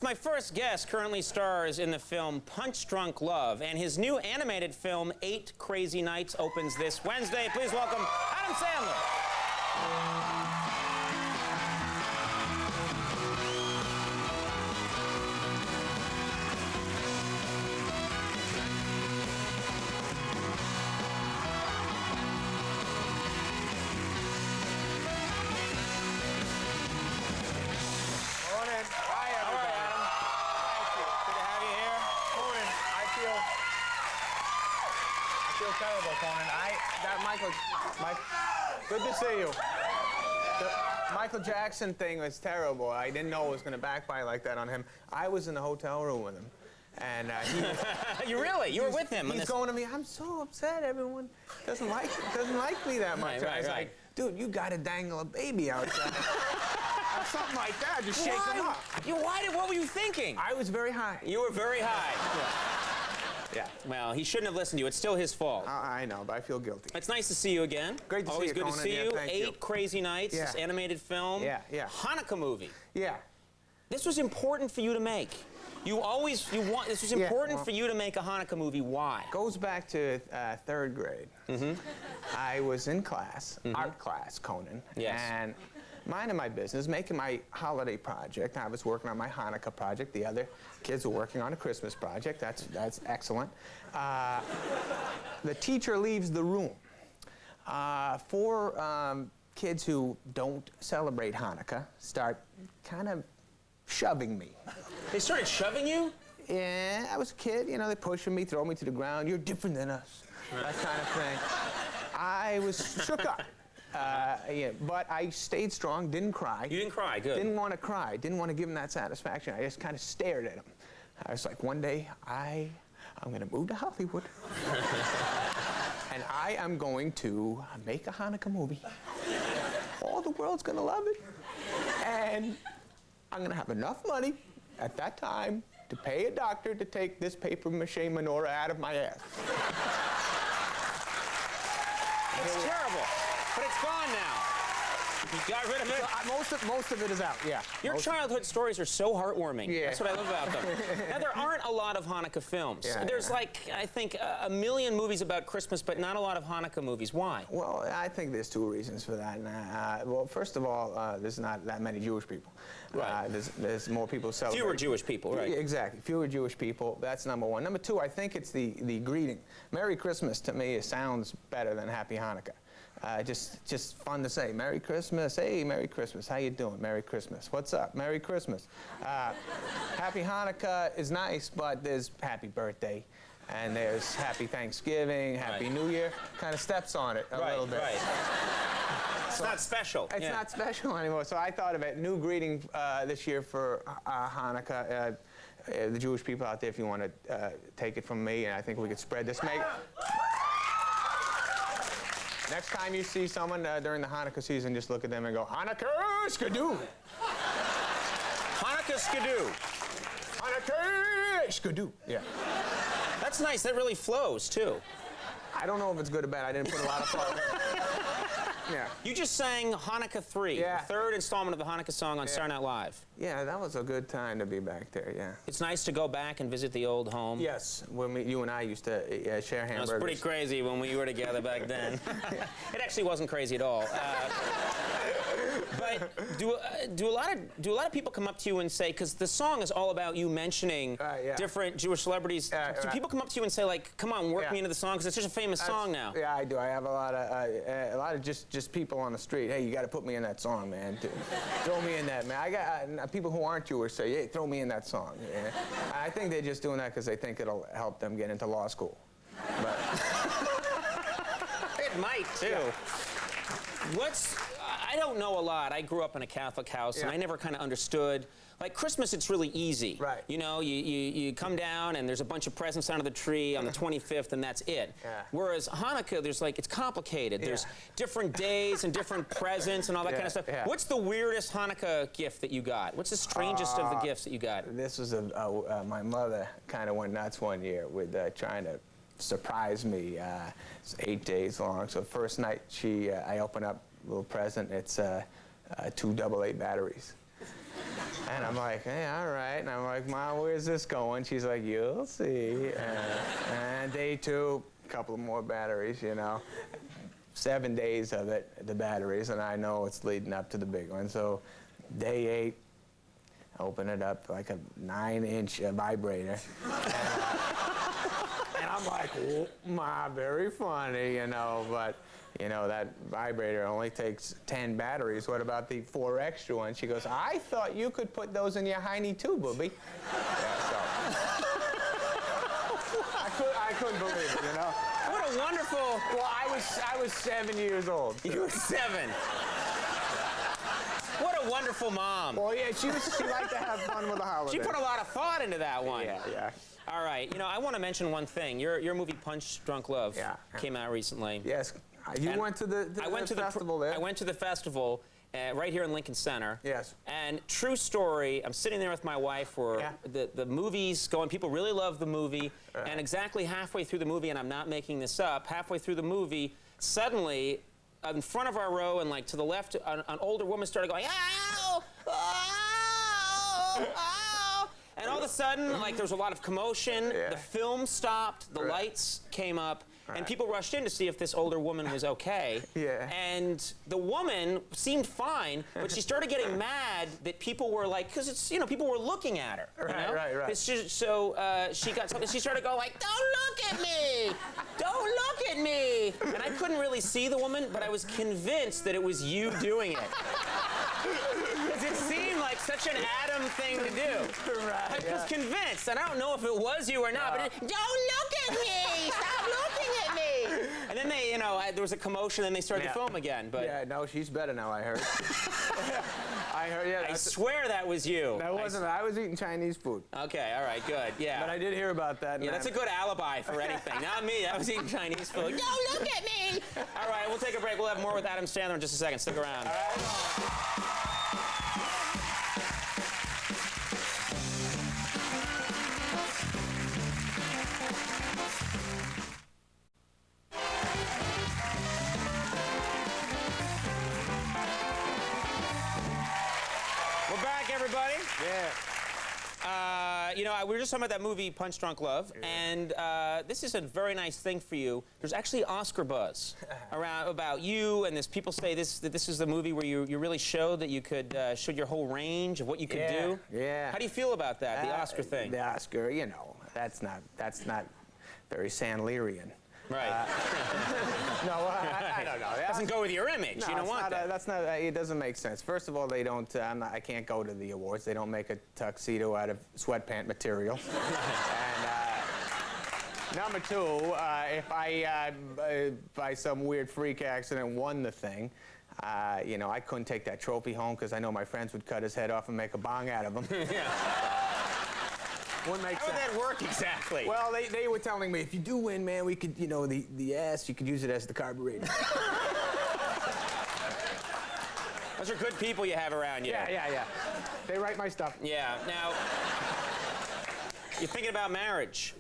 My first guest currently stars in the film Punch Drunk Love, and his new animated film 8 Crazy Nights opens this Wednesday. Please welcome Adam Sandler. Terrible, Conan. Good to see you. The Michael Jackson thing was terrible. I didn't know it was going to backfire like that on him. I was in the hotel room with him, and You were with him? He's going to me. I'm so upset. Everyone doesn't like me that much. I was like, dude, you got to dangle a baby outside. Something like that. Just shake him up. What were you thinking? I was very high. You were very high. Yeah. Well, he shouldn't have listened to you. It's still his fault. I know, but I feel guilty. It's nice to see you again. Great to Always see you, Conan. Always good to see you. Thank you. 8 Crazy Nights, this animated film. Yeah. Hanukkah movie. Yeah. This was important for you to make. This was important for you to make a Hanukkah movie. Why? Goes back to 3rd grade. I was in class, art class, Conan. Yes. And minding my business, making my holiday project. I was working on my Hanukkah project. The other kids were working on a Christmas project. That's excellent. The teacher leaves the room. 4 kids who don't celebrate Hanukkah start kind of shoving me. They started shoving you? Yeah, I was a kid. You know, they pushing me, throw me to the ground. You're different than us. That kind of thing. I was shook up. But I stayed strong, didn't cry. You didn't cry, good. Didn't want to cry, didn't want to give him that satisfaction. I just kind of stared at him. I was like, one day, I'm going to move to Hollywood. And I am going to make a Hanukkah movie. All the world's going to love it. And I'm going to have enough money at that time to pay a doctor to take this papier-mâché menorah out of my ass. It's terrible. But it's gone now. You got rid of it? Most of it is out, yeah. Your childhood stories are so heartwarming. Yeah. That's what I love about them. Now, there aren't a lot of Hanukkah films. Yeah, There's like, I think, a million movies about Christmas, but not a lot of Hanukkah movies. Why? Well, I think there's 2 reasons for that. Well, first of all, there's not that many Jewish people. Right. There's more people celebrating. Fewer Jewish people, right. Exactly. Fewer Jewish people. That's number 1. Number 2, I think it's the greeting. Merry Christmas, to me, it sounds better than Happy Hanukkah. Just fun to say. Merry Christmas. Hey, Merry Christmas. How you doing? Merry Christmas. What's up? Merry Christmas. Happy Hanukkah is nice, but there's Happy Birthday, and there's Happy Thanksgiving, Happy New Year. Kind of steps on it a little bit. Right. It's not special. It's not special anymore. So I thought of it. New greeting this year for Hanukkah. The Jewish people out there, if you want to take it from me, and I think we could spread this. Next time you see someone during the Hanukkah season, just look at them and go, Hanukkah skidoo! Hanukkah skidoo! Hanukkah skidoo! Yeah. That's nice. That really flows, too. I don't know if it's good or bad. I didn't put a lot of thought in it. Yeah. You just sang Hanukkah 3, the 3rd installment of the Hanukkah song on Saturday Night Live. Yeah, that was a good time to be back there, yeah. It's nice to go back and visit the old home. Yes, when you and I used to share hamburgers. It was pretty crazy when we were together back then. It actually wasn't crazy at all. But do a lot of people come up to you and say, because the song is all about you mentioning different Jewish celebrities. Do people come up to you and say, like, come on, work me into the song, because it's such a famous song now? Yeah, I do. I have a lot of just people on the street. Hey, you got to put me in that song, man. Throw me in that, man. I got people who aren't Jewish say, hey, throw me in that song. Yeah. I think they're just doing that because they think it'll help them get into law school. But it might too. I don't know a lot. I grew up in a Catholic house, and I never kind of understood. Like Christmas, it's really easy. Right. You know, you come down and there's a bunch of presents under the tree on the 25th, and that's it. Yeah. Whereas Hanukkah, it's complicated. There's different days and different presents and all that kind of stuff. Yeah. What's the weirdest Hanukkah gift that you got? What's the strangest of the gifts that you got? This was my mother kind of went nuts one year with trying to surprise me. It's 8 days long. So first night, I open up a little present. It's 2 AA batteries. And I'm like, hey, all right. And I'm like, Mom, where's this going? She's like, you'll see. And day 2, a couple more batteries, you know. 7 days of it, the batteries, and I know it's leading up to the big one. So day 8, open it up like a 9-inch vibrator. And I'm like, oh, Ma, very funny, you know, but, you know, that vibrator only takes 10 batteries. What about the 4 extra ones? She goes, I thought you could put those in your hiney too, booby. Yeah, so. I couldn't believe it, you know. What a wonderful... Well, I was 7 years old. So. You were 7. What a wonderful mom. Well, yeah, she liked to have fun with the holidays. She put a lot of thought into that one. Yeah. All right, you know, I want to mention one thing. Your movie Punch Drunk Love came out recently. Yes. You went to the festival there. I went to the festival right here in Lincoln Center. Yes. And true story, I'm sitting there with my wife where the movie's going, people really love the movie, and exactly halfway through the movie, and I'm not making this up, halfway through the movie, suddenly, in front of our row and like to the left, an older woman started going, ow, ow, ow. And all of a sudden, like there was a lot of commotion, the film stopped, the lights came up, and people rushed in to see if this older woman was okay. And the woman seemed fine, but she started getting mad that people were like, because it's, you know, people were looking at her. Right. So she got something, she started going like, don't look at me! Don't look at me! And I couldn't really see the woman, but I was convinced that it was you doing it. Because it seemed like such an Adam thing to do. I was convinced, and I don't know if it was you or not, but don't look at me! Stop looking at me! And then they, you know, there was a commotion, and they started to film again. But yeah, no, she's better now, I heard. I heard, yeah. I swear that was you. That wasn't, I was eating Chinese food. Okay, all right, good, yeah. But I did hear about that. Yeah, that's a good alibi for anything. Not me, I was eating Chinese food. Don't look at me! All right, we'll take a break. We'll have more with Adam Sandler in just a second. Stick around. All right. Everybody. Yeah. You know, we were just talking about that movie, Punch Drunk Love, and this is a very nice thing for you. There's actually Oscar buzz about you, and people say that this is the movie where you really showed that you could show your whole range of what you could do. Yeah. How do you feel about that, the Oscar thing? The Oscar, you know, that's not very Sandlerian. Right. No, I don't know. It doesn't go with your image. No, you don't want that. That's not. It doesn't make sense. First of all, they don't. I can't go to the awards. They don't make a tuxedo out of sweatpant material. And number 2, if I by some weird freak accident won the thing, you know, I couldn't take that trophy home because I know my friends would cut his head off and make a bong out of him. Wouldn't make sense. How would that work exactly? Well, they were telling me, if you do win, man, we could, you know, the ass, you could use it as the carburetor. Those are good people you have around you. Yeah. They write my stuff. Yeah. Now, you're thinking about marriage.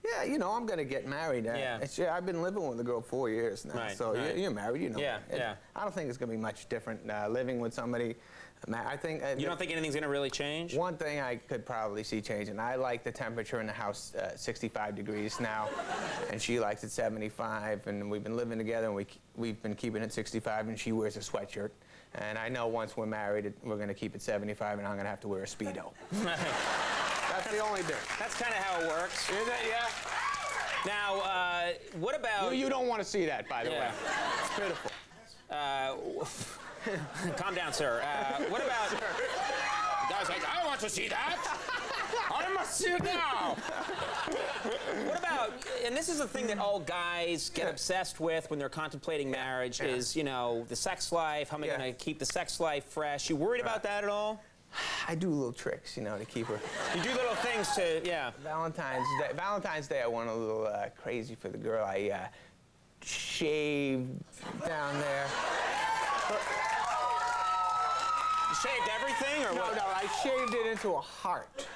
Yeah, you know, I'm going to get married. I've been living with a girl 4 years now. Right, so you're married, you know. Yeah. I don't think it's going to be much different living with somebody. I think. You don't think anything's going to really change? One thing I could probably see changing. I like the temperature in the house 65 degrees now, and she likes it 75. And we've been living together, and we've been keeping it 65. And she wears a sweatshirt. And I know once we're married, we're going to keep it 75, and I'm going to have to wear a Speedo. That's the only difference. That's kind of how it works. Is it? Yeah. Now, what about... You don't want to see that, by the way. It's pitiful. Calm down, sir. What about... Guys, like, I want to see that. I must see it now. What about, and this is the thing that all guys get obsessed with when they're contemplating marriage, is, you know, the sex life. How am I going to keep the sex life fresh? You worried about that at all? I do little tricks, you know, to keep her. You do little things to, Valentine's Day, I went a little crazy for the girl. I shaved down there. You shaved everything, or what? No, I shaved it into a heart.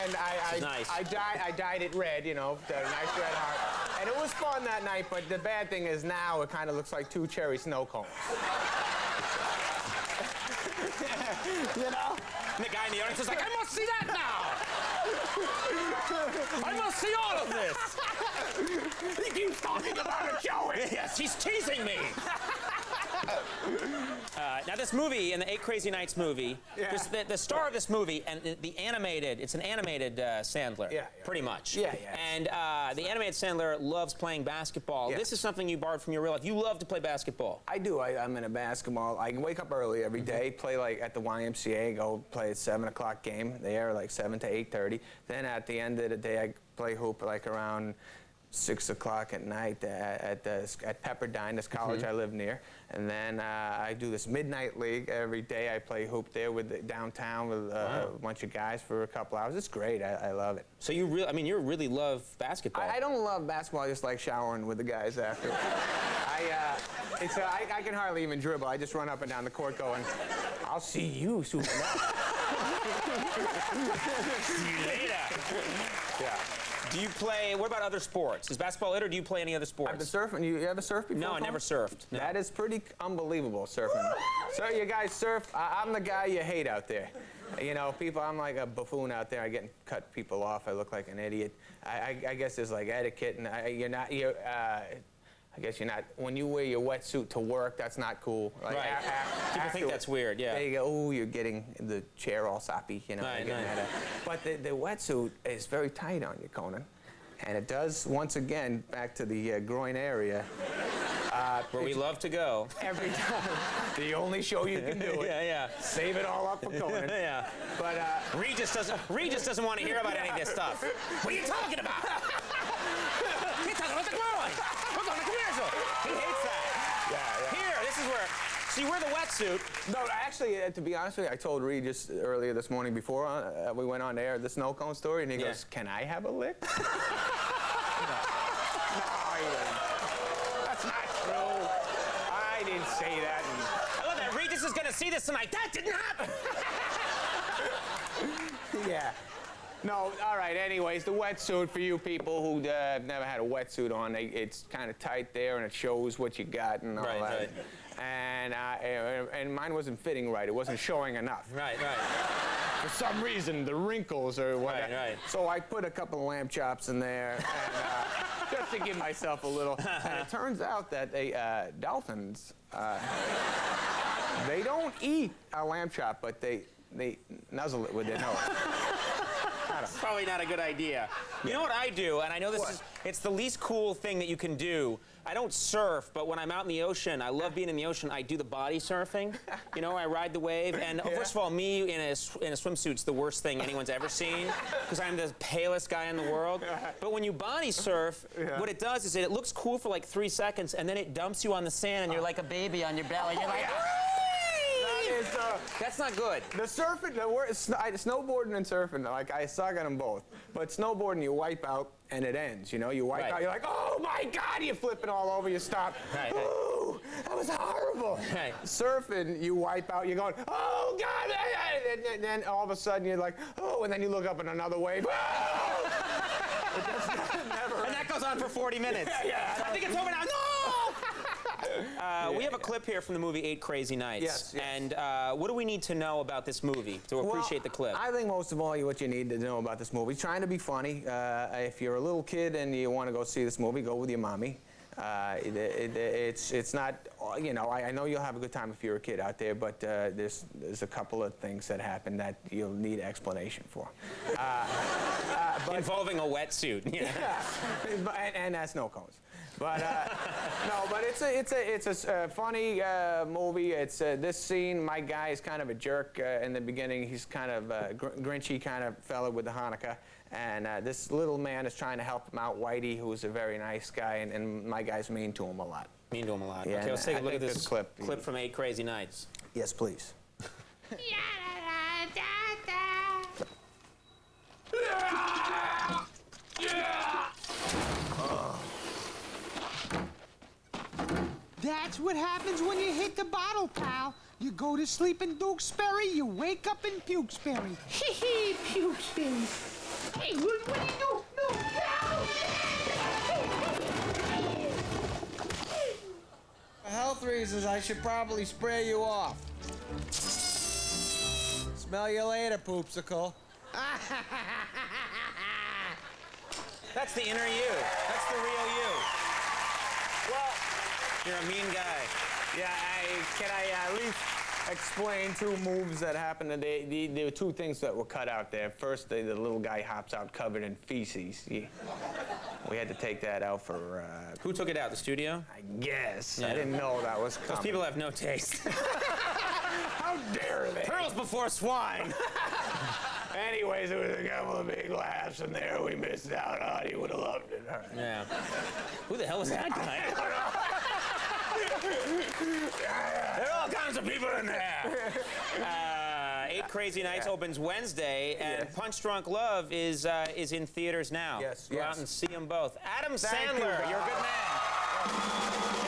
And I dyed it red, you know, a nice red heart. And it was fun that night, but the bad thing is now it kind of looks like 2 cherry snow cones. You know? And the guy in the audience is like, I must see that now! I must see all of this! He keeps talking about it, Joey! Yes, he's teasing me! Now this movie, in the 8 Crazy Nights movie, the star of this movie, and it's an animated Sandler, pretty much. Yeah. And the animated Sandler loves playing basketball. Yeah. This is something you borrowed from your real life. You love to play basketball. I do. I'm in a basketball. I can wake up early every day, play like at the YMCA, go play a 7 o'clock game there, like 7 to 8:30. Then at the end of the day, I play hoop like around 6 o'clock at night at Pepperdine, this college I live near. And then I do this midnight league every day. I play hoop there downtown with a bunch of guys for a couple hours. It's great. I love it. So you really love basketball. I don't love basketball. I just like showering with the guys after. I can hardly even dribble. I just run up and down the court going, I'll see you, Superman. See you later. Yeah. Do you play, what about other sports? Is basketball it, or do you play any other sports? I've been surfing. You ever surfed before? No, I never surfed. No. That is pretty unbelievable, surfing. So you guys surf. I'm the guy you hate out there. You know, people, I'm like a buffoon out there. I get cut people off. I look like an idiot. I guess there's like etiquette, and I guess you're not, when you wear your wetsuit to work, that's not cool. Like, right. People think that's weird, yeah. They go, oh, you're getting the chair all soppy, you know. Right. But the wetsuit is very tight on you, Conan. And it does, once again, back to the groin area. Where we love to go. Every time. The only show you can do it. Yeah. Save it all up for Conan. Yeah. But Regis doesn't want to hear about any of this stuff. What are you talking about? He's talking about the groin. We're going to commercial. He hates that. Yeah. Here, this is where. So you wear the wetsuit. No, actually, to be honest with you, I told Reed just earlier this morning before we went on air the snow cone story, and he goes, "Can I have a lick?" No, he didn't. That's not true. I didn't say that. I love that. Regis is going to see this tonight. That didn't happen. Yeah. No, all right, anyways, the wetsuit for you people who have never had a wetsuit on, it's kind of tight there, and it shows what you got and all that. Right. And mine wasn't fitting right. It wasn't showing enough. Right. For some reason, the wrinkles or whatever. Right. So I put a couple of lamb chops in there, and, just to give myself a little. And it turns out that dolphins, they don't eat a lamb chop, but they nuzzle it with their nose. It's probably not a good idea. You know what I do, and I know it's the least cool thing that you can do. I don't surf, but when I'm out in the ocean, I love being in the ocean. I do the body surfing. You know, I ride the wave. And first of all, me in a swimsuit's the worst thing anyone's ever seen, because I'm the palest guy in the world. But when you body surf, what it does is it looks cool for like 3 seconds, and then it dumps you on the sand, and you're like a baby on your belly. You're like, that's not good. The surfing, snowboarding and surfing, like I suck at them both. But snowboarding, you wipe out and it ends. You know, you wipe out, you're like, oh my God, you're flipping all over. You stop. Ooh, that was horrible. Right. Surfing, you wipe out. You're going, oh God, and then all of a sudden you're like, oh, and then you look up in another wave. And that goes on for 40 minutes. Yeah. I think it's over now. No! We have a clip here from the movie 8 Crazy Nights. Yes. And what do we need to know about this movie to appreciate the clip? I think most of all what you need to know about this movie, trying to be funny. If you're a little kid and you want to go see this movie, go with your mommy. It's not, you know, I know you'll have a good time if you're a kid out there, but there's a couple of things that happen that you'll need explanation for. Involving a wetsuit. And snow cones. But no, but it's a funny movie. It's this scene. My guy is kind of a jerk in the beginning. He's kind of a grinchy kind of fella with the Chanukah, and this little man is trying to help him out, Whitey, who's a very nice guy, and my guy's mean to him a lot. Mean to him a lot. Yeah, okay, let's take a look at this clip from 8 Crazy Nights. Yes, please. That's what happens when you hit the bottle, pal. You go to sleep in Dukesbury, you wake up in Pukesbury. Hee Pukesbury. Hey, what do you do? No, For health reasons, I should probably spray you off. Smell you later, Poopsicle. That's the inner you. That's the real you. Well, You're a mean guy. yeah, can I at least explain two moves that happened today? There were two things that were cut out there. First, the little guy hops out covered in feces. We had to take that out for, Who took it out? The studio? I guess. Yeah. I didn't know that was coming. Those people have no taste. How dare they? Pearls before swine. Anyways, there was a couple of big laughs in there we missed out on. You would have loved it. Yeah. Who the hell was that guy? There are all kinds of people in there. 8 Crazy Nights opens Wednesday, and Punch Drunk Love is in theaters now. Yes, Go out yes. and see them both. Adam Thank you, Sandler, Bob. you're a good man.